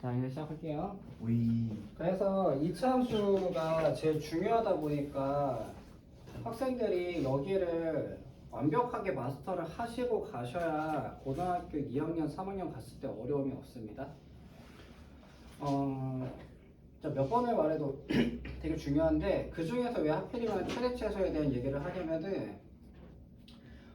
자, 이제 시작할게요. 오이. 그래서 이차 함수가 제일 중요하다 보니까 학생들이 여기를 완벽하게 마스터를 하시고 가셔야 고등학교 2학년, 3학년 갔을 때 어려움이 없습니다. 몇 번을 말해도 되게 중요한데 그 중에서 왜 하필이면 최대 최소에 대한 얘기를 하냐면은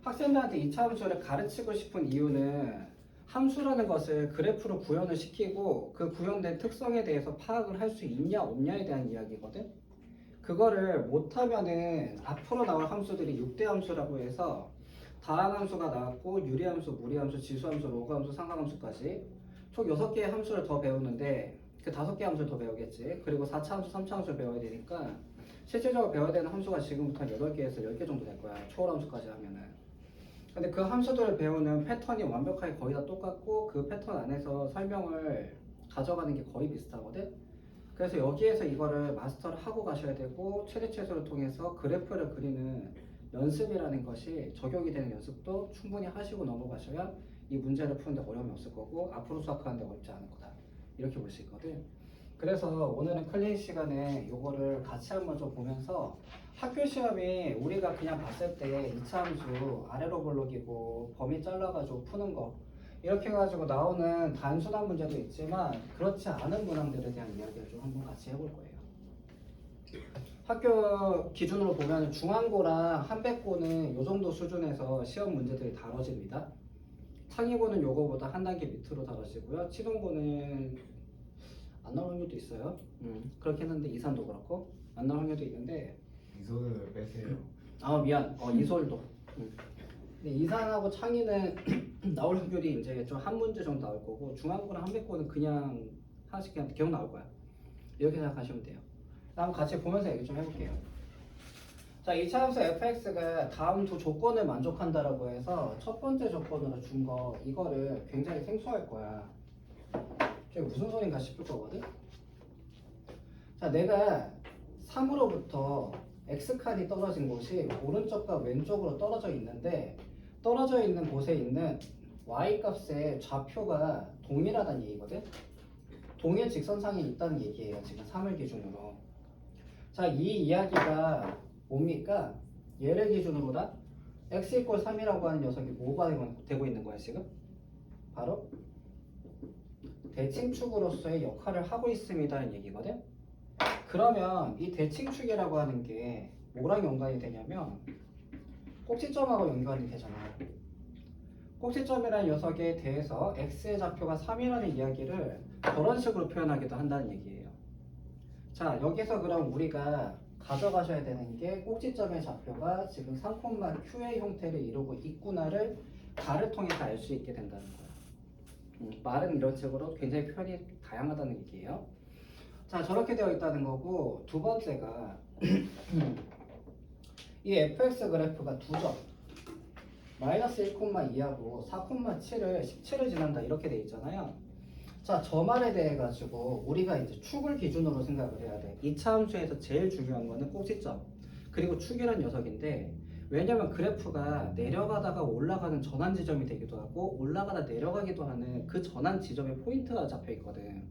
학생들한테 이차 함수를 가르치고 싶은 이유는 함수라는 것을 그래프로 구현을 시키고 그 구현된 특성에 대해서 파악을 할 수 있냐 없냐에 대한 이야기거든. 그거를 못하면은 앞으로 나올 함수들이 6대 함수라고 해서 다항함수가 나왔고 유리함수, 무리함수, 지수함수, 로그함수, 상각함수까지 총 6개의 함수를 더 배우는데 그 5개 함수를 더 배우겠지. 그리고 4차 함수, 3차 함수를 배워야 되니까 실질적으로 배워야 되는 함수가 지금부터 한 8개에서 10개 정도 될 거야. 초월함수까지 하면은. 근데 그 함수들을 배우는 패턴이 완벽하게 거의 다 똑같고 그 패턴 안에서 설명을 가져가는 게 거의 비슷하거든. 그래서 여기에서 이거를 마스터를 하고 가셔야 되고 최대 최소를 통해서 그래프를 그리는 연습이라는 것이 적용이 되는 연습도 충분히 하시고 넘어가셔야 이 문제를 푸는데 어려움이 없을 거고 앞으로 수학하는데 어렵지 않을 거다, 이렇게 볼 수 있거든. 그래서 오늘은 클래스 시간에 이거를 같이 한번 좀 보면서 학교 시험이 우리가 그냥 봤을 때 2차 함수 아래로 볼록이고 범위 잘라가지고 푸는 거 이렇게 해가지고 나오는 단순한 문제도 있지만 그렇지 않은 문항들에 대한 이야기를 좀 한번 같이 해볼 거예요. 학교 기준으로 보면 중앙고랑 한백고는 이 정도 수준에서 시험 문제들이 다뤄집니다. 창의고는 요거보다 한 단계 밑으로 다뤄지고요. 치동고는 안 나올 확률도 있어요. 그렇긴 한데 이산도 그렇고 안 나올 확률도 있는데 이소를 빼세요. 아 미안, 이솔도. 근데 이산하고 창의는 나올 확률이 이제 좀 한 문제 정도 나올 거고 중앙고랑 한백고는 그냥 하나씩 그냥 기억 나올 거야. 이렇게 생각하시면 돼요. 한번 같이 보면서 얘기 좀 해볼게요. 자, 2차 함수 fx가 다음 두 조건을 만족한다라고 해서 첫 번째 조건으로 준 거 이거를 굉장히 생소할 거야. 저게 무슨 소린가 싶을 거거든. 자, 내가 3으로부터 x칸이 떨어진 곳이 오른쪽과 왼쪽으로 떨어져 있는데 떨어져 있는 곳에 있는 y 값의 좌표가 동일하다는 얘기거든. 동일 직선상에 있다는 얘기예요. 지금 3을 기준으로. 자, 이 이야기가 뭡니까? 얘를 기준으로다 x = 3이라고 하는 녀석이 뭐가 되고 있는 거야 지금? 바로 대칭축으로서의 역할을 하고 있습니다는 얘기거든. 그러면 이 대칭축이라고 하는 게 뭐랑 연관이 되냐면 꼭지점하고 연관이 되잖아. 꼭지점이라는 녀석에 대해서 x의 좌표가 3이라는 이야기를 저런 식으로 표현하기도 한다는 얘기예요. 자, 여기서 그럼 우리가 가져가셔야 되는 게 꼭지점의 좌표가 지금 3,q의 형태를 이루고 있구나를 가를 통해서 알 수 있게 된다는 거야. 말은 이런 식으로 굉장히 표현이 다양하다는 얘기예요. 자, 저렇게 되어 있다는 거고 두 번째가 이 fx 그래프가 두 점 마이너스 1,2하고 4,7을 17을 지난다 이렇게 돼 있잖아요. 자, 저 말에 대해 가지고 우리가 이제 축을 기준으로 생각을 해야 돼. 2차 함수에서 제일 중요한 거는 꼭지점 그리고 축이란 녀석인데 왜냐면 그래프가 내려가다가 올라가는 전환 지점이 되기도 하고 올라가다 내려가기도 하는 그 전환 지점에 포인트가 잡혀 있거든.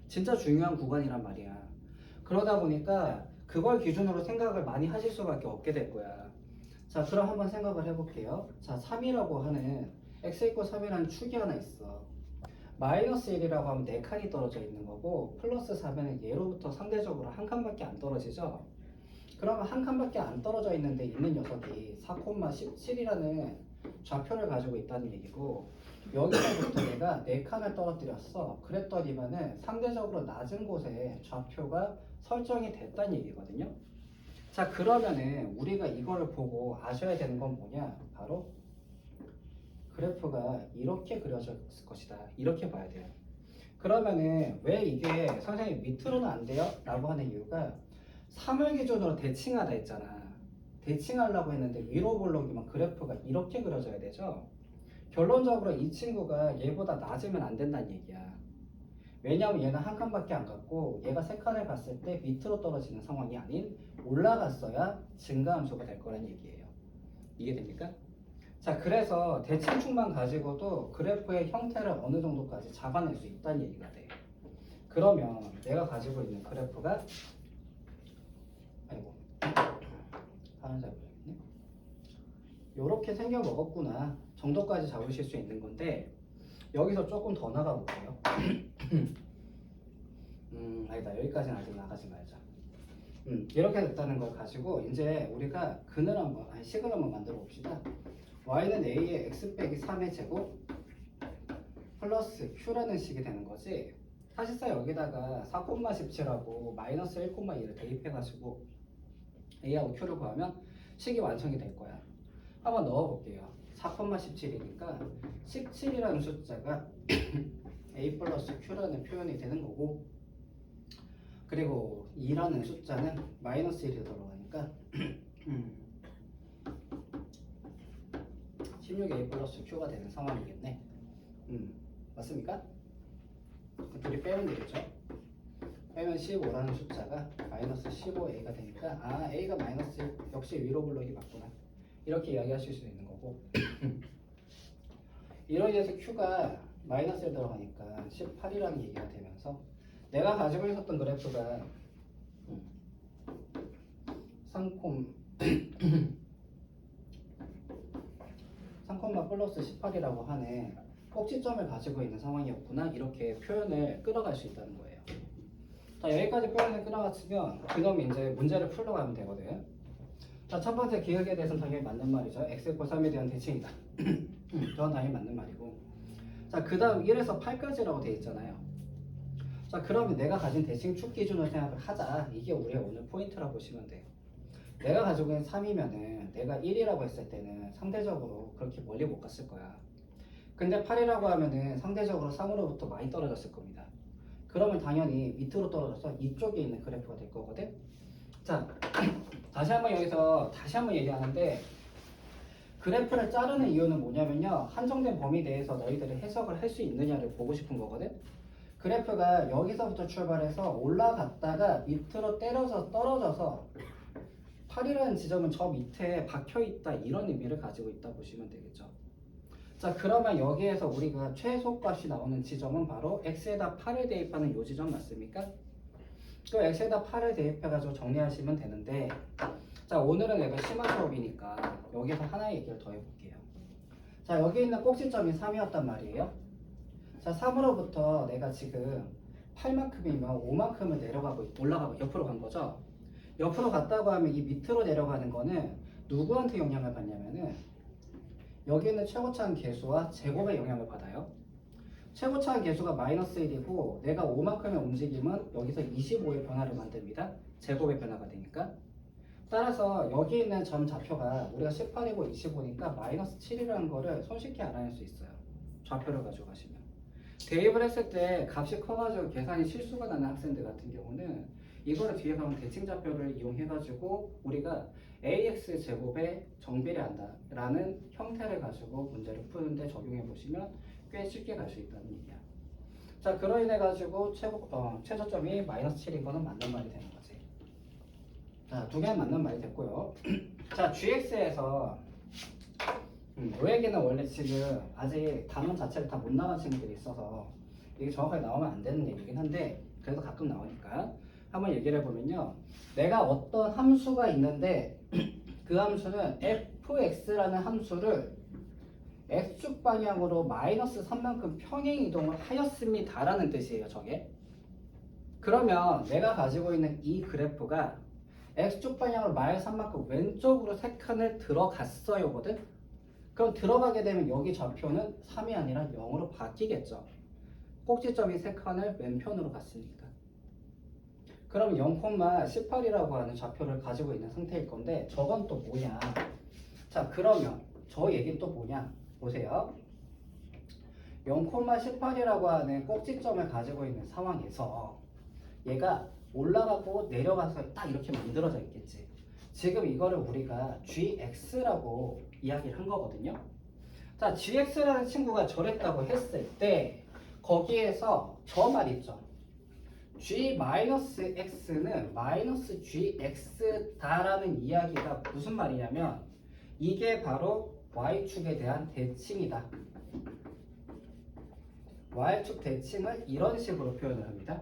진짜 중요한 구간이란 말이야. 그러다 보니까 그걸 기준으로 생각을 많이 하실 수밖에 없게 될 거야. 자, 그럼 한번 생각을 해볼게요. 자, 3이라고 하는 x = 3이라는 축이 하나 있어. 마이너스 1이라고 하면 4칸이 떨어져 있는 거고 플러스 4면 얘로부터 상대적으로 한 칸밖에 안 떨어지죠. 그러면 한 칸밖에 안 떨어져 있는데 있는 녀석이 4,17이라는 좌표를 가지고 있다는 얘기고 여기서부터 내가 4칸을 떨어뜨렸어. 그랬더니만은 상대적으로 낮은 곳에 좌표가 설정이 됐다는 얘기거든요. 자, 그러면은 우리가 이거를 보고 아셔야 되는 건 뭐냐? 바로 그래프가 이렇게 그려졌을 것이다. 이렇게 봐야 돼요. 그러면은 왜 이게 선생님 밑으로는 안 돼요? 라고 하는 이유가 3을 기준으로 대칭하다 했잖아. 대칭하려고 했는데 위로 볼록이면 그래프가 이렇게 그려져야 되죠. 결론적으로 이 친구가 얘보다 낮으면 안 된다는 얘기야. 왜냐하면 얘는 한 칸밖에 안 갔고 얘가 세 칸을 갔을 때 밑으로 떨어지는 상황이 아닌 올라갔어야 증가함수가 될 거란 얘기예요. 이해됩니까? 자, 그래서 대칭축만 가지고도 그래프의 형태를 어느 정도까지 잡아낼 수 있다는 얘기가 돼. 그러면 내가 가지고 있는 그래프가 아이고 하나 잡아야겠네. 요렇게 생겨 먹었구나 정도까지 잡으실 수 있는 건데 여기서 조금 더 나가 볼게요. 아니다 여기까지는 아직 나가지 말자. 이렇게 됐다는 걸 가지고 이제 우리가 근을 한번 식을 한번 만들어 봅시다. y는 a의 x 빼기 3의 제곱 플러스 q라는 식이 되는 거지. 사실상 여기다가 4,17하고 마이너스 1,2를 대입해가지고 a하고 q를 구하면 식이 완성이 될 거야. 한번 넣어볼게요. 4,17이니까 17이라는 숫자가 a 플러스 q라는 표현이 되는 거고, 그리고 2라는 숫자는 마이너스 1이 들어가니까 16a 플러스 q가 되는 상황이겠네. 맞습니까? 둘이 빼면 되겠죠? 빼면 15라는 숫자가 마이너스 15a가 되니까 아 a가 마이너스 1 역시 위로 블록이 맞구나 이렇게 이야기하실 수 있는 거고 이로 인해서 q가 마이너스 1 들어가니까 18이라는 얘기가 되면서 내가 가지고 있었던 그래프가 3, 플러스 18이라고 하네. 꼭지점을 가지고 있는 상황이었구나 이렇게 표현을 끌어갈 수 있다는 거예요. 자 여기까지 표현을 끌어갔으면 그럼 이제 문제를 풀러 가면 되거든. 자 첫 번째 기억에 대해서는 당연히 맞는 말이죠. x 고 3에 대한 대칭이다. 저건 당연히 맞는 말이고 자 그 다음 1에서 8까지라고 되어 있잖아요. 자 그러면 내가 가진 대칭 축 기준으로 생각을 하자. 이게 우리의 오늘 포인트라고 보시면 돼요. 내가 가지고 있는 3이면은 내가 1이라고 했을 때는 상대적으로 그렇게 멀리 못 갔을 거야. 근데 8이라고 하면은 상대적으로 3으로부터 많이 떨어졌을 겁니다. 그러면 당연히 밑으로 떨어져서 이쪽에 있는 그래프가 될 거거든. 자 다시 한번 여기서 다시 한번 얘기하는데 그래프를 자르는 이유는 뭐냐면요, 한정된 범위 내에서 너희들이 해석을 할 수 있느냐를 보고 싶은 거거든. 그래프가 여기서부터 출발해서 올라갔다가 밑으로 때려서 떨어져서 8이라는 지점은 저 밑에 박혀있다 이런 의미를 가지고 있다 보시면 되겠죠. 자 그러면 여기에서 우리가 최소값이 나오는 지점은 바로 x에다 8을 대입하는 요 지점 맞습니까? 그 x에다 8을 대입해가지고 정리하시면 되는데 자 오늘은 내가 심화 수업이니까 여기서 하나의 얘기를 더 해볼게요. 자 여기 있는 꼭지점이 3이었단 말이에요. 자 3으로부터 내가 지금 8만큼이면 5만큼을 올라가고 옆으로 간 거죠. 옆으로 갔다고 하면 이 밑으로 내려가는 거는 누구한테 영향을 받냐면은 여기 있는 최고차항 계수와 제곱의 영향을 받아요. 최고차항 계수가 마이너스 1이고 내가 5만큼의 움직임은 여기서 25의 변화를 만듭니다. 제곱의 변화가 되니까. 따라서 여기 있는 점 좌표가 우리가 18이고 25니까 마이너스 7이라는 거를 손쉽게 알아낼 수 있어요. 좌표를 가지고 가시면. 대입을 했을 때 값이 커가지고 계산이 실수가 나는 학생들 같은 경우는 이거를 뒤에 가면 대칭 좌표를 이용해가지고 우리가 ax 제곱에 정비례 한다 라는 형태를 가지고 문제를 푸는데 적용해 보시면 꽤 쉽게 갈 수 있다는 얘기야. 자 그로 인해 가지고 최저점이 마이너스 7인 거는 맞는 말이 되는 거지. 자 두 개는 맞는 말이 됐고요. 자 gx에서 요 얘기는 원래 지금 아직 단원 자체를 다 못 나간 친구들이 있어서 이게 정확하게 나오면 안 되는 얘기긴 한데 그래도 가끔 나오니까 한번 얘기를 해보면요, 내가 어떤 함수가 있는데 그 함수는 fx라는 함수를 x축 방향으로 마이너스 3만큼 평행 이동을 하였습니다 라는 뜻이에요. 저게 그러면 내가 가지고 있는 이 그래프가 x축 방향으로 마이너스 3만큼 왼쪽으로 3칸을 들어갔어요 거든. 그럼 들어가게 되면 여기 좌표는 3이 아니라 0으로 바뀌겠죠. 꼭지점이 3칸을 왼편으로 갔으니까. 그럼 0,18이라고 하는 좌표를 가지고 있는 상태일 건데 저건 또 뭐냐. 자 그러면 저 얘기는 또 뭐냐 보세요. 0,18이라고 하는 꼭지점을 가지고 있는 상황에서 얘가 올라가고 내려가서 딱 이렇게 만들어져 있겠지. 지금 이거를 우리가 gx라고 이야기를 한 거거든요. 자 gx라는 친구가 저랬다고 했을 때 거기에서 저 말 있죠. g-x는 마이너스 gx다라는 이야기가 무슨 말이냐면 이게 바로 y축에 대한 대칭이다. y축 대칭을 이런 식으로 표현을 합니다.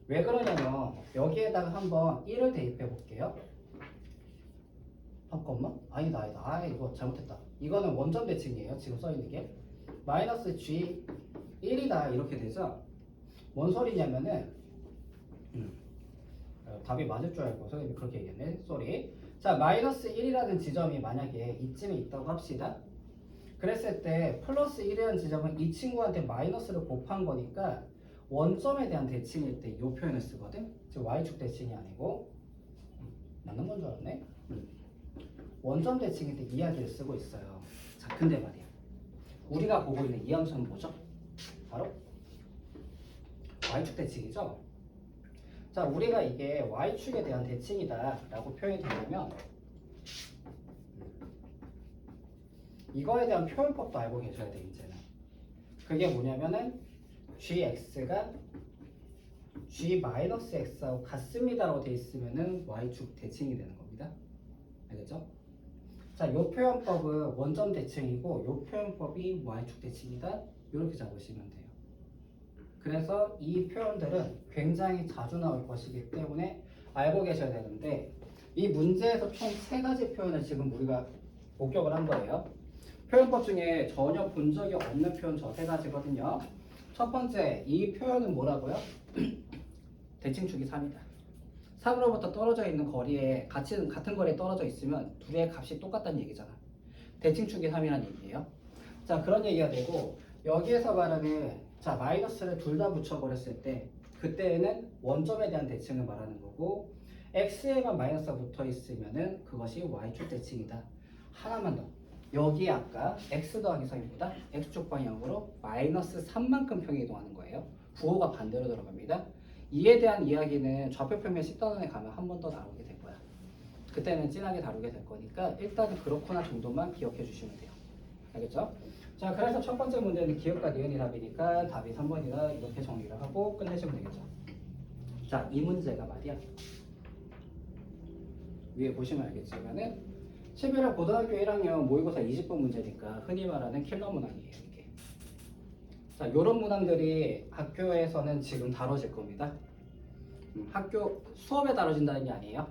왜 그러냐면 여기에다가 한번 1을 대입해 볼게요. 잠깐만. 아니다. 이거 잘못했다. 이거는 원점 대칭이에요. 지금 써 있는 게. 마이너스 G 1이다. 이렇게 되죠. 뭔 소리냐면은 답이 맞을 줄 알고 선생님이 그렇게 얘기했네. 쏘리. 자, 마이너스 1이라는 지점이 만약에 이쯤에 있다고 합시다. 그랬을 때 플러스 1이라는 지점은 이 친구한테 마이너스를 곱한 거니까 원점에 대한 대칭일 때 이 표현을 쓰거든. 즉 y축 대칭이 아니고 맞는 건 줄 알았네. 원점 대칭일 때 이야기를 쓰고 있어요. 자, 근데 말이야. 우리가 보고 있는 이 함수는 뭐죠? 바로 y축 대칭이죠. 자, 우리가 이게 y축에 대한 대칭이다 라고 표현이 되려면 이거에 대한 표현법도 알고 계셔야 돼. 이제는 그게 뭐냐면은 gx가 g-x하고 같습니다 라고 돼 있으면은 y축 대칭이 되는 겁니다. 알겠죠? 자, 요 표현법은 원점 대칭이고 요 표현법이 y축 대칭이다. 이렇게 잡으시면 돼요. 그래서 이 표현들은 굉장히 자주 나올 것이기 때문에 알고 계셔야 되는데 이 문제에서 총 3가지 표현을 지금 우리가 목격을 한 거예요. 표현법 중에 전혀 본 적이 없는 표현 저 3가지거든요. 첫 번째, 이 표현은 뭐라고요? 대칭축이 3이다. 3으로부터 떨어져 있는 거리에 같은 거리에 떨어져 있으면 둘의 값이 똑같다는 얘기잖아. 대칭축이 3이라는 얘기예요. 자, 그런 얘기가 되고 여기에서 말하는 자 마이너스를 둘 다 붙여버렸을 때 그때에는 원점에 대한 대칭을 말하는 거고 x에만 마이너스가 붙어 있으면은 그것이 y축 대칭이다. 하나만 더. 여기 아까 x 더하기 3이보다 x축 방향으로 마이너스 3만큼 평이 이동하는 거예요. 부호가 반대로 들어갑니다. 이에 대한 이야기는 좌표 평면 10단원에 가면 한 번 더 나오게 될 거야. 그때는 진하게 다루게 될 거니까 일단은 그렇구나 정도만 기억해 주시면 돼요. 알겠죠? 자, 그래서 첫 번째 문제는 기억과 니은이 답이니까 답이 3번이다 이렇게 정리를 하고 끝내시면 되겠죠. 자, 이 문제가 말이야. 위에 보시면 알겠지만은 11월 고등학교 1학년 모의고사 20분 문제니까 흔히 말하는 킬러 문항이에요. 이게. 자, 요런 문항들이 학교에서는 지금 다뤄질 겁니다. 학교 수업에 다뤄진다는 게 아니에요.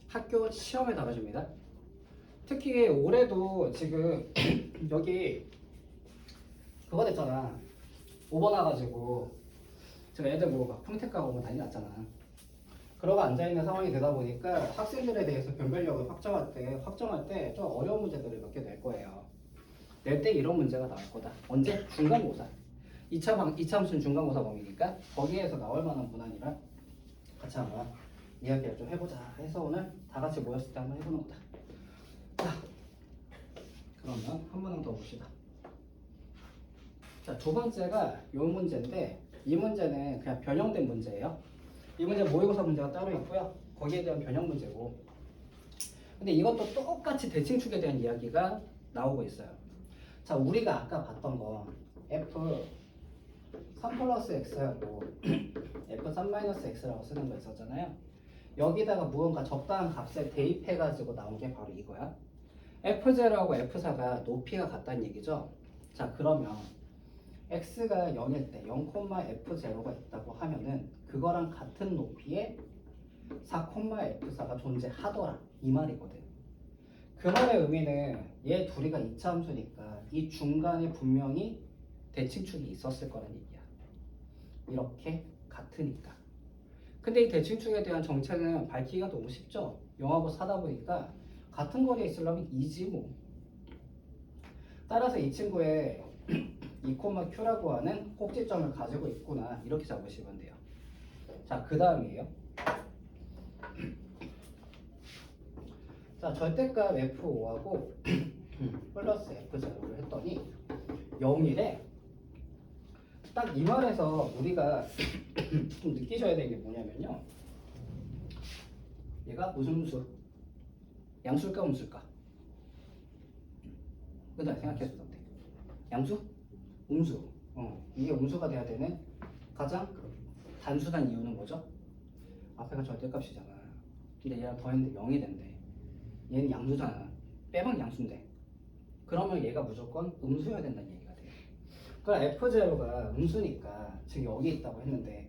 학교 시험에 다뤄집니다. 특히 올해도 지금 여기 그거 됐잖아. 5번 와가지고 제가 애들 뭐 막 평택가고 뭐 난리 났잖아. 그러고 앉아있는 상황이 되다 보니까 학생들에 대해서 변별력을 확정할 때 좀 어려운 문제들을 몇 개 낼 거예요. 낼 때 이런 문제가 나올 거다. 언제? 중간고사. 2차 함수는 중간고사 범위니까 거기에서 나올 만한 문항이라 같이 한번 이야기를 좀 해보자 해서 오늘 다 같이 모였을 때 한번 해보는 거다. 자, 그러면 한 문항 더 봅시다. 자, 두 번째가 이 문제인데 이 문제는 그냥 변형된 문제예요. 이 문제 모의고사 문제가 따로 있고요. 거기에 대한 변형 문제고. 근데 이것도 똑같이 대칭축에 대한 이야기가 나오고 있어요. 자, 우리가 아까 봤던 거 f 3 플러스 x하고 f 3 마이너스 x라고 쓰는 거 있었잖아요. 여기다가 무언가 적당한 값을 대입해가지고 나온 게 바로 이거야. f0하고 f4가 높이가 같다는 얘기죠. 자, 그러면 x가 0일 때 0,f0가 있다고 하면은 그거랑 같은 높이의 4,f4가 존재하더라 이 말이거든. 그 말의 의미는 얘 둘이가 이차함수니까 이 중간에 분명히 대칭축이 있었을 거란 얘기야. 이렇게 같으니까. 근데 이 대칭축에 대한 정체는 밝히기가 너무 쉽죠. 0하고 4다 보니까 같은 거리에 있으려면 2지 뭐. 따라서 이 친구의 2,q라고 하는 꼭지점을 가지고 있구나 이렇게 잡으시면 돼요. 자, 그 다음이에요. 자, 절대값 f5하고 플러스 f0를 했더니 0이래. 딱 이 말에서 우리가 좀 느끼셔야 되는 게 뭐냐면요. 얘가 무슨 수? 양수일까 음수일까? 그다 생각해도 돼. 양수? 음수. 이게 음수가 돼야 되는 가장 단순한 이유는 뭐죠? 앞에가 절대값이잖아. 근데 얘가 더했는데 0이 된대. 얘는 양수잖아. 빼박 양수인데. 그러면 얘가 무조건 음수여야 된다는 얘기가 돼. 그럼 F0가 음수니까 지금 여기 있다고 했는데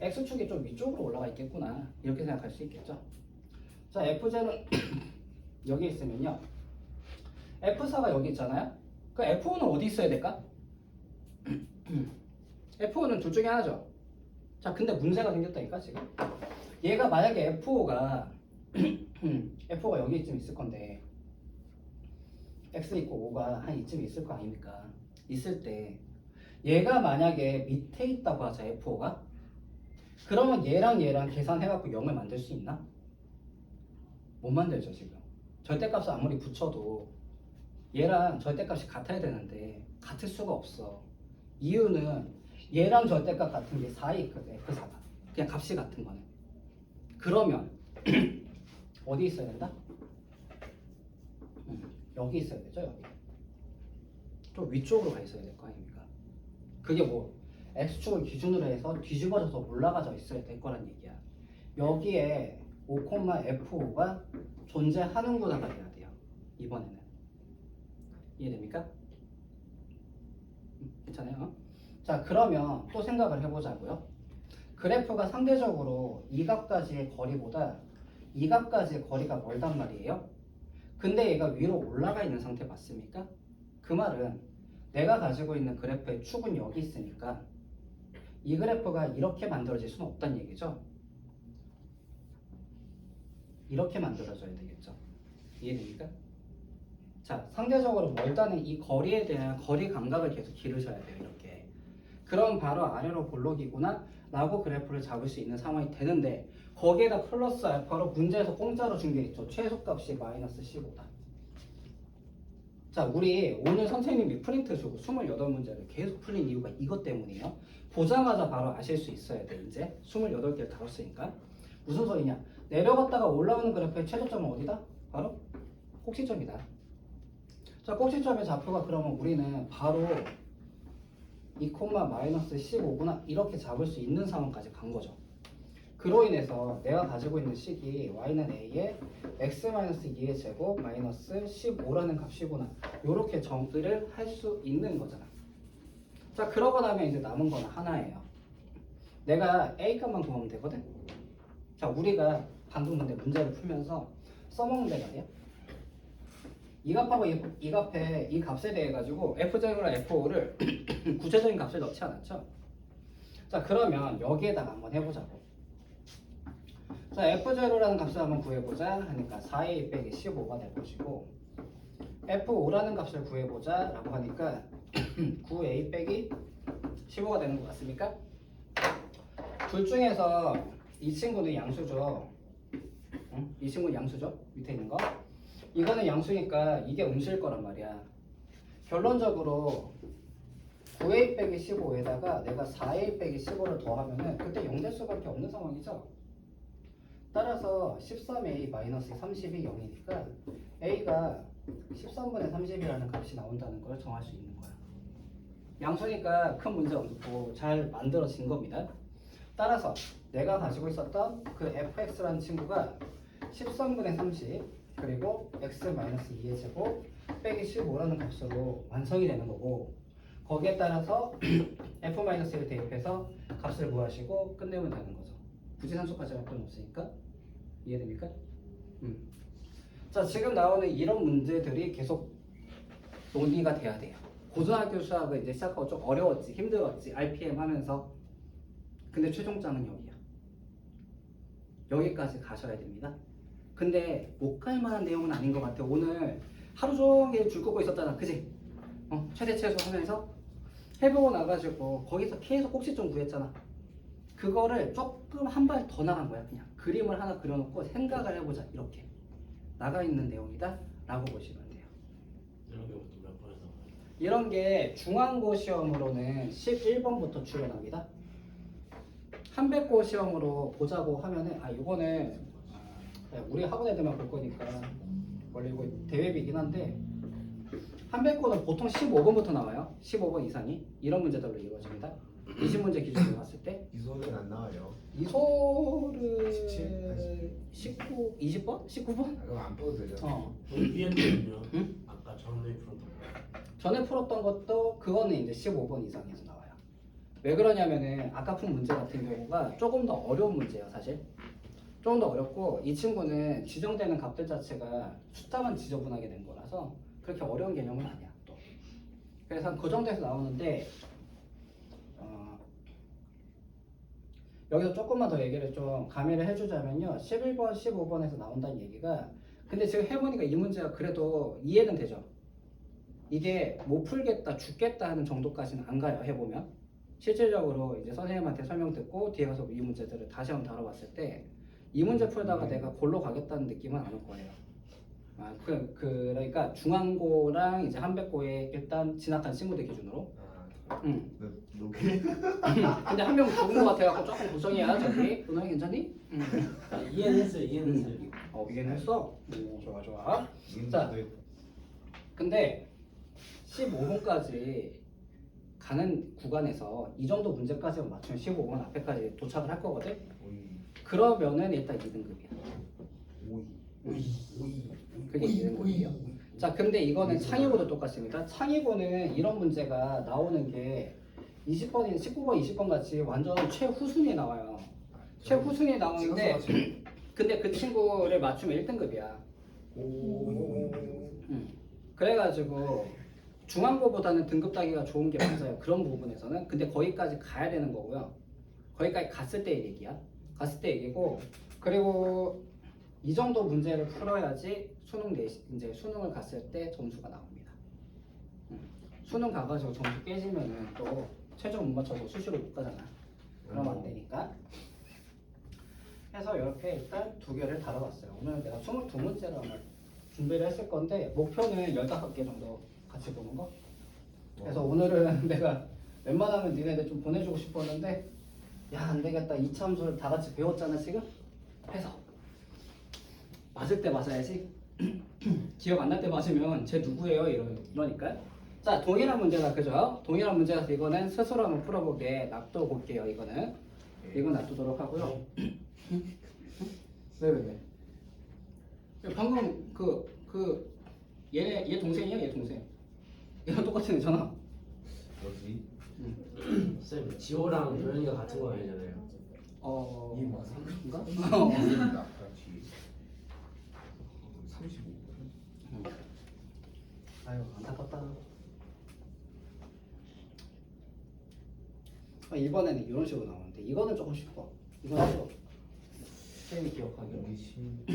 x축이 좀 위쪽으로 올라가 있겠구나 이렇게 생각할 수 있겠죠. 자 f0는 여기 있으면요 f4가 여기 있잖아요. 그 f5는 어디 있어야 될까? f5는 둘 중에 하나죠. 자 근데 문제가 생겼다니까 지금. 얘가 만약에 f5가 f5가 여기쯤 있을 건데 x 있고 5가 한 이쯤 있을 거 아닙니까? 있을 때 얘가 만약에 밑에 있다고 하자 f5가 그러면 얘랑 계산해갖고 0을 만들 수 있나? 못 만들죠 지금. 절대값을 아무리 붙여도 얘랑 절대값이 같아야 되는데 같을 수가 없어. 이유는 얘랑 절대값 같은 게 4에 있거든. f4가 그냥 값이 같은 거는. 그러면 어디 있어야 된다? 여기 있어야 되죠. 여기 좀 위쪽으로 가 있어야 될 거 아닙니까? 그게 뭐 x축을 기준으로 해서 뒤집어져서 올라가져 있어야 될 거란 얘기야. 여기에 5,f5가 존재하는구나가 돼야 돼요. 이번에는 이해됩니까? 괜찮아요? 자 그러면 또 생각을 해보자고요. 그래프가 상대적으로 이 값까지의 거리보다 이 값까지의 거리가 멀단 말이에요. 근데 얘가 위로 올라가 있는 상태 맞습니까? 그 말은 내가 가지고 있는 그래프의 축은 여기 있으니까 이 그래프가 이렇게 만들어질 수는 없다는 얘기죠. 이렇게 만들어져야 되겠죠. 이해됩니까? 자, 상대적으로 멀다는 이 거리에 대한 거리 감각을 계속 기르셔야 돼요. 이렇게. 그럼 바로 아래로 볼록이구나 라고 그래프를 잡을 수 있는 상황이 되는데 거기에다 플러스 알파로 문제에서 공짜로 준 게 있죠. 최소값이 마이너스 15다. 자, 우리 오늘 선생님이 프린트 주고 28문제를 계속 풀린 이유가 이것 때문이에요. 보자마자 바로 아실 수 있어야 돼. 이제 28개를 다뤘으니까. 무슨 소리냐? 내려갔다가 올라오는 그래프의 최저점은 어디다? 바로 꼭지점이다. 자, 꼭지점의 좌표가 그러면 우리는 바로 2, 마이너스 15구나 이렇게 잡을 수 있는 상황까지 간 거죠. 그로 인해서 내가 가지고 있는 식이 y는 a에 x-2의 제곱 마이너스 15라는 값이구나 이렇게 정의를 할 수 있는 거잖아. 자 그러고 나면 이제 남은 건 하나예요. 내가 a 값만 구하면 되거든. 자 우리가 방금 근데 문제를 풀면서 써먹는 데가 돼요. 이 값하고 이 값에 이 값에 대해 가지고 f0이랑 f5를 구체적인 값을 넣지 않았죠. 자 그러면 여기에다가 한번 해보자고. 자 f0라는 값을 한번 구해보자 하니까 4a 빼기 15가 될 것이고 f5라는 값을 구해보자 라고 하니까 9a 빼기 15가 되는 것 같습니까? 둘 중에서 이 친구는 양수죠. 응? 이 친구는 양수죠. 밑에 있는 거 이거는 양수니까 이게 음수일 거란 말이야. 결론적으로 9a 빼기 15에다가 내가 4a 빼기 15를 더하면은 그때 0 될 수밖에 없는 상황이죠. 따라서 13a 마이너스 30이 0이니까 a가 13분의 30이라는 값이 나온다는 걸 정할 수 있는 거야. 양수니까 큰 문제 없고 잘 만들어진 겁니다. 따라서 내가 가지고 있었던 그 fx라는 친구가 13분의 30 그리고 x-2의 제곱 빼기 15라는 값으로 완성이 되는 거고 거기에 따라서 f-1을 대입해서 값을 구하시고 끝내면 되는 거죠. 굳이 산수까지 할 필요는 없으니까. 이해됩니까? 자 지금 나오는 이런 문제들이 계속 논의가 돼야 돼요. 고등학교 수학을 이제 시작하고 좀 어려웠지 힘들었지 RPM 하면서 근데 최종장은 여기야. 여기까지 가셔야 됩니다. 근데 못 갈 만한 내용은 아닌 것 같아. 오늘 하루 종일 줄 긋고 있었잖아 그지? 최대 최소 하면서 해보고 나가지고 거기서 계속 꼭지점 구했잖아. 그거를 조금 한 발 더 나간 거야. 그냥 그림을 하나 그려놓고 생각을 해보자. 이렇게 나가 있는 내용이다 라고 보시면 돼요. 이런 게 보통 몇 번에서 나와요? 이런 게 중앙고 시험으로는 11번부터 출연합니다. 한백고 시험으로 보자고 하면은 이거는 우리 학원 애들만 볼 거니까 원래 이거 대회비긴 한데 한백고는 보통 15번부터 나와요. 15번 이상이 이런 문제들로 이루어집니다. 20문제 기준으로 봤을 때 이소는 안 나와요. 이소를 17? 19, 20번? 19번? 그럼 안 써도 되죠. 위엔드는요? 응? 아까 전에 풀었던 거 전에 풀었던 것도 그거는 이제 15번 이상에서 나와요. 왜 그러냐면은 아까 푼 문제 같은 경우가 조금 더 어려운 문제예요, 사실. 조금 더 어렵고 이 친구는 지정되는 값들 자체가 숫자만 지저분하게 된 거라서 그렇게 어려운 개념은 아니야. 또. 그래서 그 정도에서 나오는데 여기서 조금만 더 얘기를 좀 가미를 해주자면요. 11번, 15번에서 나온다는 얘기가 근데 지금 해보니까 이 문제가 그래도 이해는 되죠. 이게 못 풀겠다, 죽겠다 하는 정도까지는 안 가요. 해보면 실질적으로 이제 선생님한테 설명 듣고 뒤에 가서 이 문제들을 다시 한번 다뤄봤을 때 이 문제 풀다가 내가 골로 가겠다는 느낌은 안 올 거예요. 그러니까 중앙고랑 이제 한백고에 일단 진학한 친구들 기준으로. 녹이 근데 한 명 죽은 거 같아갖고 조금 걱정이야 저기. 누나 괜찮니? 이해했어요. 이해했어? 오, 좋아 좋아. 자, 근데 15분까지 가는 구간에서 이 정도 문제까지만 맞추면 15분 앞에까지 도착을 할 거거든? 그러면은 일단 2등급이야. 그게 2등급이에요. 자, 근데 이거는 창의고도 똑같습니다. 창의고는 이런 문제가 나오는 게 20번이 19번, 20번 같이 완전 최후순위에 나와요. 최후순위에 나오는데 근데 그 친구를 맞추면 1등급이야. 그래가지고 중앙고보다는 등급 따기가 좋은 게 맞아요. 그런 부분에서는. 근데 거기까지 가야 되는 거고요. 거기까지 갔을 때 얘기야. 갔을 때 얘기고 그리고 이 정도 문제를 풀어야지 이제 수능을 갔을 때 점수가 나옵니다. 수능 가가지고 점수 깨지면은 또 최종 못 맞춰서 수시로 못 가잖아. 그러면 안 되니까. 해서 이렇게 일단 두 개를 다뤄봤어요. 오늘 내가 22문제를 아마 준비를 했을 건데 목표는 15개 정도 같이 보는 거. 그래서 오늘은 내가 웬만하면 니네들 좀 보내주고 싶었는데 야 안되겠다. 이참수를 다 같이 배웠잖아 지금. 해서 맞을 때 맞아야지. 기억 안 날 때 맞으면 쟤 누구예요? 이러니까. 자, 동일한 문제다, 그죠? 동일한 문제라서 이거는 스스로 한번 풀어보게 놔둬 볼게요. 이거는 이건 놔두도록 하고요. 왜? 방금 얘 동생이야, 얘 동생. 얘랑 똑같은 애잖아. 뭐지? 쌤, 지호랑 도현이가 같은 거 아니잖아요. 이 맞아? 그런가? 맞습니다. 같이 35분. 아유 안타깝다. 이번에는 이런 식으로 나오는데 이거는 조금 쉽고 이거는 쉬워. 쌤이 기억하기로. 여기 심.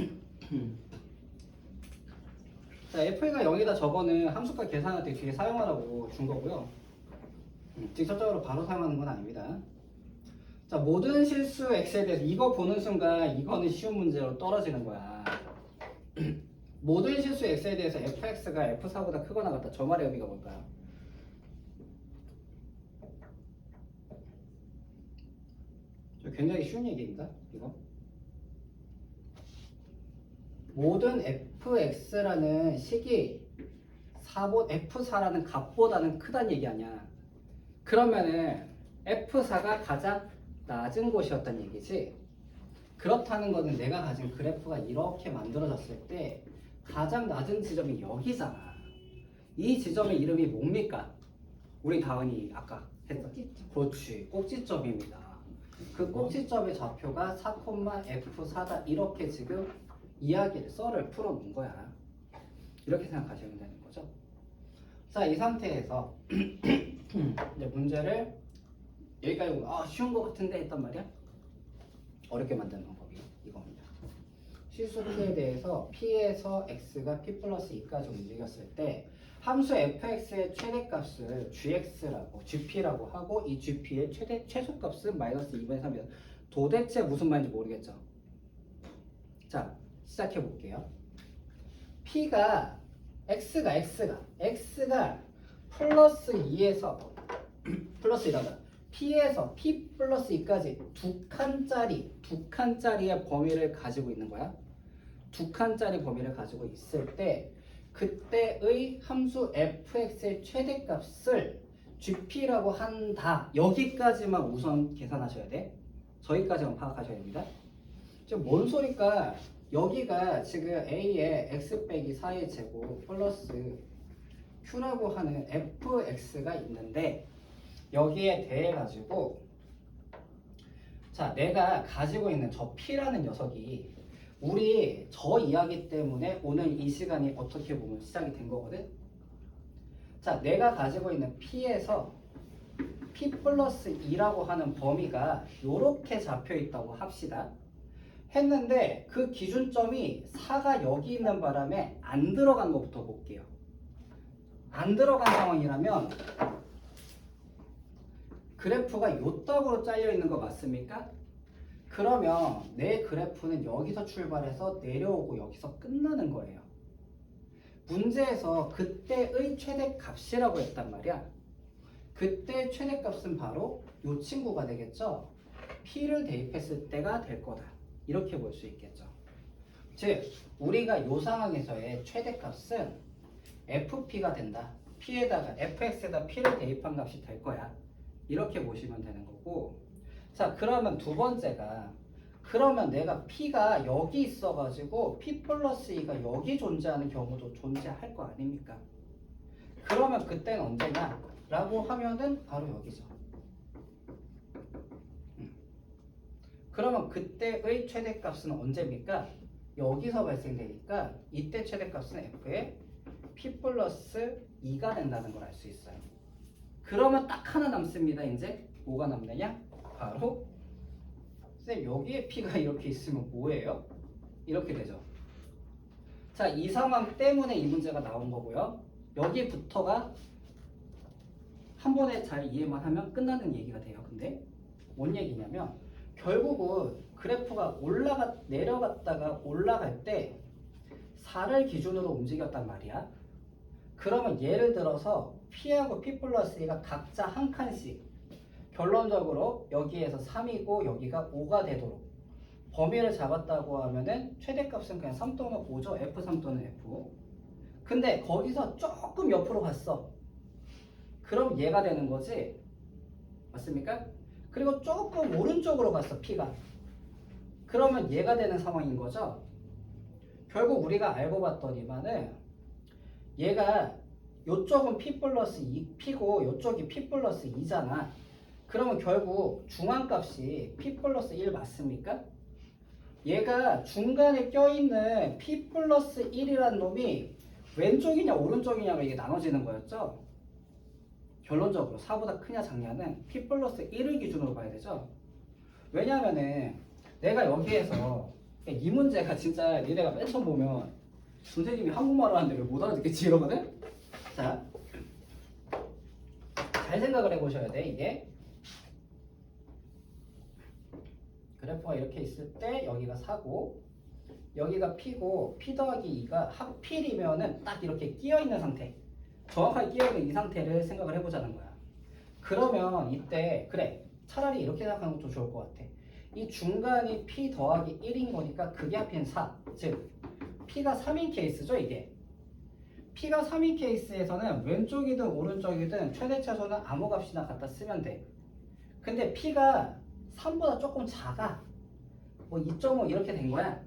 자, FA가 0이다 저거는 함수값 계산할 때 뒤에 사용하라고 준 거고요. 직접적으로 바로 사용하는 건 아닙니다. 자, 모든 실수 x에 대해서 이거 보는 순간 이거는 쉬운 문제로 떨어지는 거야. 모든 실수 x에 대해서 fx가 f4보다 크거나 같다. 저 말의 의미가 뭘까요? 저 굉장히 쉬운 얘기입니다. 이거. 모든 fx라는 식이 f4라는 값보다는 크다는 얘기 아니야. 그러면은 f4가 가장 낮은 곳이었다는 얘기지. 그렇다는 거는 내가 가진 그래프가 이렇게 만들어졌을 때 가장 낮은 지점이 여기잖아. 이 지점의 이름이 뭡니까? 우리 다은이 아까 했던 그렇지, 꼭지점입니다. 그 꼭지점의 좌표가 4,f4다. 이렇게 지금 이야기를 썰을 풀어놓은 거야. 이렇게 생각하시면 되는 거죠. 자, 이 상태에서 이제 문제를 여기까지 보고 쉬운 거 같은데 했단 말이야. 어렵게 만드는 방법이 이겁니다. 실수 P에 대해서 P에서 X가 P 플러스 2까지 움직였을 때 함수 fx의 최대값을 gx라고 gp라고 하고 이 gp의 최소값은 마이너스 2분의 3이다. 도대체 무슨 말인지 모르겠죠. 자, 시작해 볼게요. P가 X가 플러스 2에서 플러스 2라다. P에서 P 플러스 2까지 두 칸짜리의 범위를 가지고 있는 거야. 두 칸짜리 범위를 가지고 있을 때 그때의 함수 fx의 최대값을 gp라고 한다. 여기까지만 우선 계산하셔야 돼. 저기까지만 파악하셔야 됩니다. 지금 뭔 소리까? 여기가 지금 a의 x 빼기 4의 제곱 플러스 q라고 하는 fx가 있는데 여기에 대해 가지고 자 내가 가지고 있는 저 P라는 녀석이 우리 저 이야기 때문에 오늘 이 시간이 어떻게 보면 시작이 된 거거든. 자 내가 가지고 있는 P에서 P 플러스 2라고 하는 범위가 이렇게 잡혀 있다고 합시다. 했는데 그 기준점이 4가 여기 있는 바람에 안 들어간 것부터 볼게요. 안 들어간 상황이라면 그래프가 요따구로 잘려 있는 거 맞습니까? 그러면 내 그래프는 여기서 출발해서 내려오고 여기서 끝나는 거예요. 문제에서 그때의 최대값이라고 했단 말이야. 그때 최대값은 바로 요 친구가 되겠죠. P를 대입했을 때가 될 거다. 이렇게 볼 수 있겠죠. 즉 우리가 요 상황에서의 최대값은 FP가 된다. P에다가 FX에다 P를 대입한 값이 될 거야. 이렇게 보시면 되는 거고. 자 그러면 두 번째가 그러면 내가 P가 여기 있어가지고 P 플러스 2가 여기 존재하는 경우도 존재할 거 아닙니까? 그러면 그때는 언제냐? 라고 하면은 바로 여기죠. 그러면 그때의 최대값은 언제입니까? 여기서 발생되니까 이때 최대값은 F의 P 플러스 2가 된다는 걸 알 수 있어요. 그러면 딱 하나 남습니다. 이제 뭐가 남느냐? 바로 쌤 여기에 P가 이렇게 있으면 뭐예요? 이렇게 되죠. 자, 이 상황 때문에 이 문제가 나온 거고요. 여기부터가 한 번에 잘 이해만 하면 끝나는 얘기가 돼요. 근데 뭔 얘기냐면 결국은 그래프가 내려갔다가 올라갈 때 4를 기준으로 움직였단 말이야. 그러면 예를 들어서 P하고 P 플러스 2가 각자 한 칸씩 결론적으로 여기에서 3이고 여기가 5가 되도록 범위를 잡았다고 하면은 최대값은 그냥 3 또는 5죠. F3 또는 F. 근데 거기서 조금 옆으로 갔어. 그럼 얘가 되는 거지. 맞습니까? 그리고 조금 오른쪽으로 갔어. P가. 그러면 얘가 되는 상황인 거죠. 결국 우리가 알고 봤더니만은 얘가 요쪽은 P 플러스 2 P고 요쪽이 P 플러스 2잖아. 그러면 결국 중앙값이 P 플러스 1 맞습니까? 얘가 중간에 껴있는 P 플러스 1이라는 놈이 왼쪽이냐 오른쪽이냐로 이게 나눠지는 거였죠. 결론적으로 4보다 크냐 작냐는 P 플러스 1을 기준으로 봐야 되죠. 왜냐면은 내가 여기에서 이 문제가 진짜 니네가 맨 처음 보면 선생님이 한국말을 하는데 왜 못 알아듣겠지 이러거든? 자, 잘 생각을 해보셔야 돼. 이게 그래프가 이렇게 있을 때 여기가 4고 여기가 P고 P 더하기 2가 하필이면은 딱 이렇게 끼어있는 상태, 정확하게 끼어있는 이 상태를 생각을 해보자는 거야. 그러면 이때 그래 차라리 이렇게 생각하는 것도 좋을 것 같아. 이 중간이 P 더하기 1인 거니까 그게 합인 4. 즉 P가 3인 케이스죠. 이게 P가 3인 케이스에서는 왼쪽이든 오른쪽이든 최대 최소는 아무 값이나 갖다 쓰면 돼. 근데 P가 3보다 조금 작아. 뭐 2.5 이렇게 된 거야.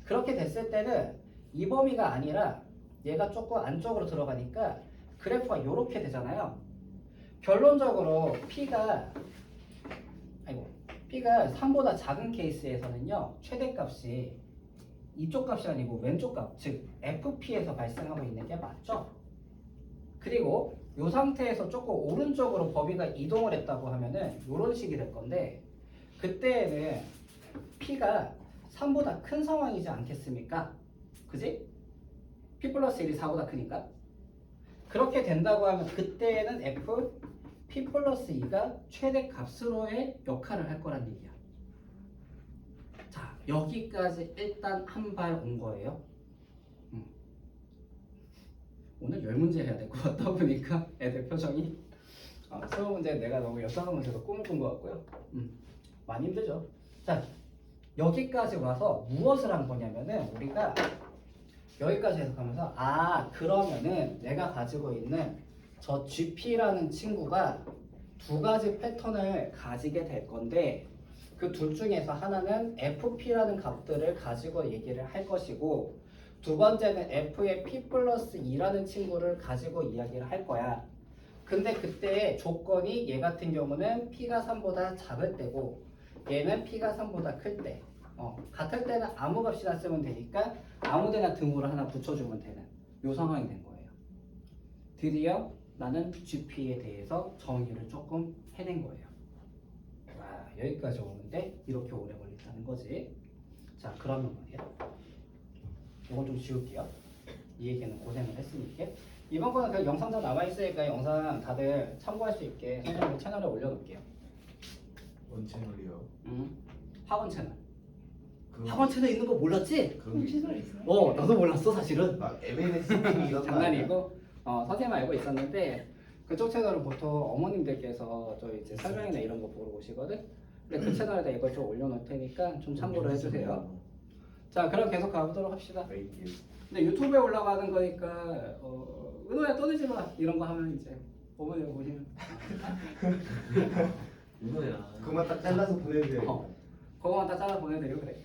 그렇게 됐을 때는 이 범위가 아니라 얘가 조금 안쪽으로 들어가니까 그래프가 이렇게 되잖아요. 결론적으로 P가 3보다 작은 케이스에서는요 최대값이 이쪽 값이 아니고 왼쪽 값, 즉 FP에서 발생하고 있는 게 맞죠? 그리고 이 상태에서 조금 오른쪽으로 범위가 이동을 했다고 하면은 이런 식이 될 건데 그때에는 P가 3보다 큰 상황이지 않겠습니까? 그지? P 플러스 1이 4보다 크니까. 그렇게 된다고 하면 그때에는 F P 플러스 2가 최대값으로의 역할을 할 거란 얘기야. 자, 여기까지 일단 한 발 온 거예요. 오늘 10문제 해야 될 것 같다 보니까 애들 표정이 수업 문제 내가 너무 15문제도 꿈을 꾼 것 같고요. 많이 힘들죠. 자, 여기까지 와서 무엇을 한 거냐면은 우리가 여기까지 해석하면서 그러면은 내가 가지고 있는 저 GP라는 친구가 두 가지 패턴을 가지게 될 건데 그 둘 중에서 하나는 FP라는 값들을 가지고 얘기를 할 것이고 두 번째는 F의 P 플러스 2라는 친구를 가지고 이야기를 할 거야. 근데 그때 조건이 얘 같은 경우는 P가 3보다 작을 때고 얘는 P가 3보다 클 때. 같을 때는 아무 값이나 쓰면 되니까 아무 데나 등호를 하나 붙여주면 되는 요 상황이 된 거예요. 드디어 나는 GP에 대해서 정의를 조금 해낸 거예요. 와, 여기까지 오는데 이렇게 오래 걸린다는 거지. 자, 그러면 말이야. 이건 좀 지울게요. 이 얘기는 고생을 했으니까. 이번 거는 그냥 영상도 남아있으니까 영상 다들 참고할 수 있게 선생님 채널에 올려놓을게요. 원 채널이요. 학원 채널. 그 학원 채널 있는 거 몰랐지? 그런 게 있어요. 나도 몰랐어 사실은. 막 MNS TV 이런 거 장난이고 선생님 알고 있었는데 그쪽 채널은 보통 어머님들께서 저 이제 설명이나 이런 거 보러 오시거든. 근데 그 채널에다 이걸 좀 올려놓을 테니까 좀 참고를 해주세요. 자, 그럼 계속 가보도록 합시다. 아니에요? 근데 유튜브에 올라가는 거니까 은호야 떠들지 마 이런 거 하면 이제 어머니가 보시면 이거야. 그만 딱 잘라서 보내드려요. 그거만 다 잘라 보내드리고 그래.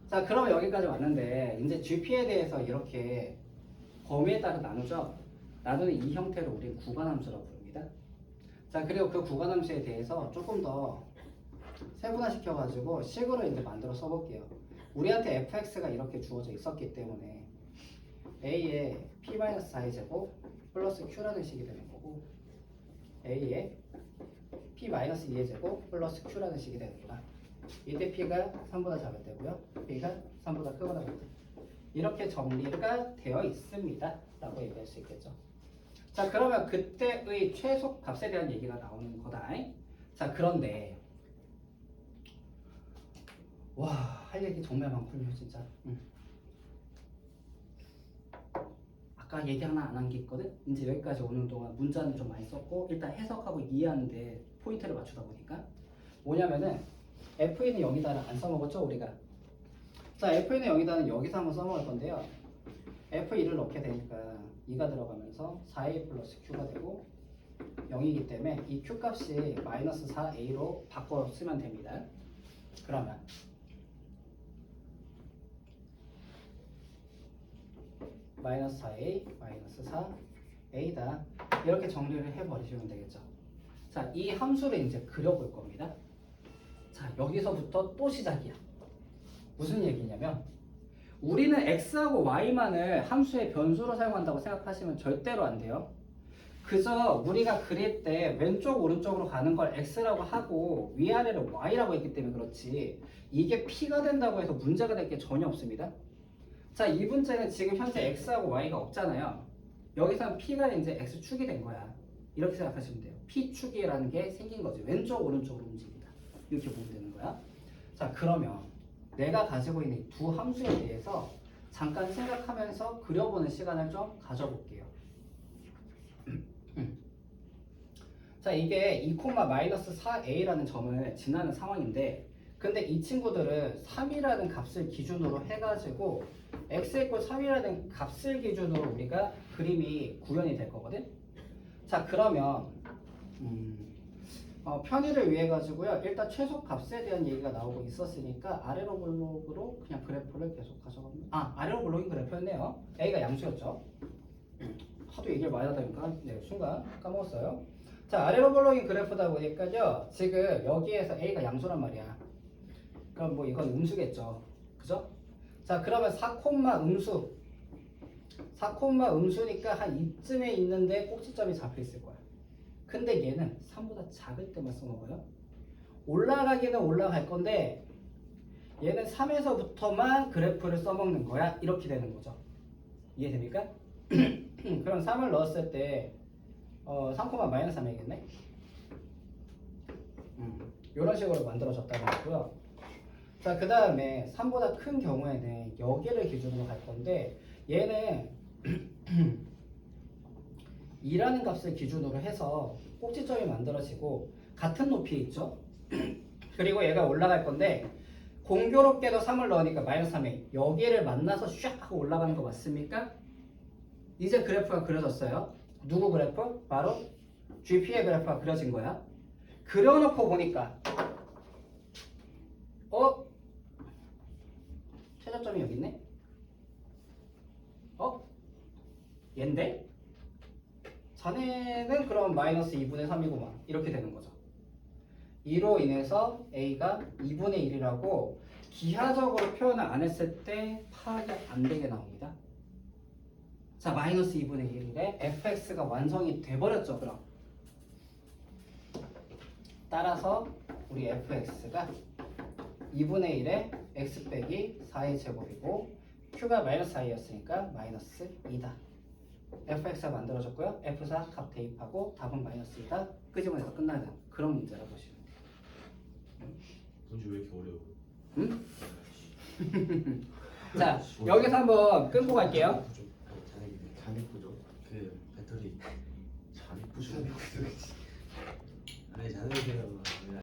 자, 그럼 여기까지 왔는데 이제 GP에 대해서 이렇게 범위에 따라 나누죠. 나누는 이 형태를 우리는 구간함수라고 부릅니다. 자, 그리고 그 구간함수에 대해서 조금 더 세분화시켜가지고 식으로 이제 만들어 써볼게요. 우리한테 fx가 이렇게 주어져 있었기 때문에 a의 p-4의 제곱 플러스 q라는 식이 되는 거고 a의 p-2의 제곱 플러스 q라는 식이 되는 거다. 이때 p가 3보다 작을 때고요. p가 3보다 크거나 같을 때. 이렇게 정리가 되어 있습니다. 라고 얘기할 수 있겠죠. 자, 그러면 그때의 최소 값에 대한 얘기가 나오는 거다. 자, 그런데 와, 할 얘기 정말 많군요, 진짜. 아까 얘기 하나 안 한 게 있거든? 이제 여기까지 오는 동안 문자는 좀 많이 썼고 일단 해석하고 이해하는데 포인트를 맞추다 보니까 뭐냐면은 F는 여기다를 안 써먹었죠, 우리가? 자, F는 여기다는 여기서 한번 써먹을 건데요. F2를 넣게 되니까 2가 들어가면서 4A 플러스 Q가 되고 0이기 때문에 이 Q 값이 마이너스 4A로 바꿔 쓰면 됩니다. 그러면 마이너스 4A 마이너스 4A다. 이렇게 정리를 해버리시면 되겠죠. 자, 이 함수를 이제 그려볼 겁니다. 자, 여기서부터 또 시작이야. 무슨 얘기냐면 우리는 x하고 y만을 함수의 변수로 사용한다고 생각하시면 절대로 안 돼요. 그저 우리가 그릴 때 왼쪽 오른쪽으로 가는 걸 x라고 하고 위아래를 y라고 했기 때문에 그렇지 이게 p가 된다고 해서 문제가 될 게 전혀 없습니다. 자, 이 문제는 지금 현재 x하고 y가 없잖아요. 여기서는 p가 이제 x축이 된 거야. 이렇게 생각하시면 돼요. p축이라는 게 생긴 거지. 왼쪽 오른쪽으로 움직인다. 이렇게 보면 되는 거야. 자, 그러면 내가 가지고 있는 이 두 함수에 대해서 잠깐 생각하면서 그려보는 시간을 좀 가져볼게요. 자, 이게 2,-4a라는 점을 지나는 상황인데 근데 이 친구들은 3이라는 값을 기준으로 해가지고 x = 3이라는 값을 기준으로 우리가 그림이 구현이 될 거거든. 자, 그러면 편의를 위해 가지고요. 일단 최소 값에 대한 얘기가 나오고 있었으니까 아래로 블록으로 그냥 그래프를 계속 가져갑니다. 아래로 블록인 그래프였네요. A가 양수였죠. 하도 얘기를 많이 하다 보니까 순간 까먹었어요. 자, 아래로 블록인 그래프다 보니까요. 지금 여기에서 A가 양수란 말이야. 그럼 뭐 이건 음수겠죠. 그죠? 자, 그러면 4, 음수. 4, 음수니까 한 이쯤에 있는데 꼭지점이 잡혀 있을 거야. 근데 얘는 3보다 작을 때만 써먹어요. 올라가기는 올라갈 건데 얘는 3에서부터만 그래프를 써먹는 거야. 이렇게 되는 거죠. 이해됩니까? 그럼 3을 넣었을 때 3,-3이겠네. 이런 식으로 만들어졌다는 거고요. 자, 그 다음에 3보다 큰 경우에는 여기를 기준으로 갈 건데 얘는 2라는 값을 기준으로 해서 꼭지점이 만들어지고 같은 높이에 있죠. 그리고 얘가 올라갈 건데 공교롭게도 3을 넣으니까 -3에 여기를 만나서 샥 하고 올라가는 거 맞습니까? 이제 그래프가 그려졌어요. 누구 그래프? 바로 GP의 그래프가 그려진 거야. 그려놓고 보니까 최저점이 여기 있네? 얘인데? 자네는 그럼 마이너스 2분의 3이구만 이렇게 되는 거죠. 이로 인해서 A가 2분의 1이라고 기하적으로 표현을 안 했을 때 파악이 안 되게 나옵니다. 자, 마이너스 2분의 1에 fx가 완성이 돼버렸죠. 그럼 따라서 우리 fx가 2분의 1에 x 빼기 4의 제곱이고 q가 마이너스 i였으니까 마이너스 2다. fx가 만들어졌고요. f4 값 대입하고 답은 마이너스 2다. 끄집어내서 끝나는 그런 문제라고 보시면 돼요. 문제 왜 이렇게 어려워? 응? 자, 여기서 한번 끊고 갈게요. 잔액 부족. 그 배터리 잔액 부족. 아니 잔액이라고.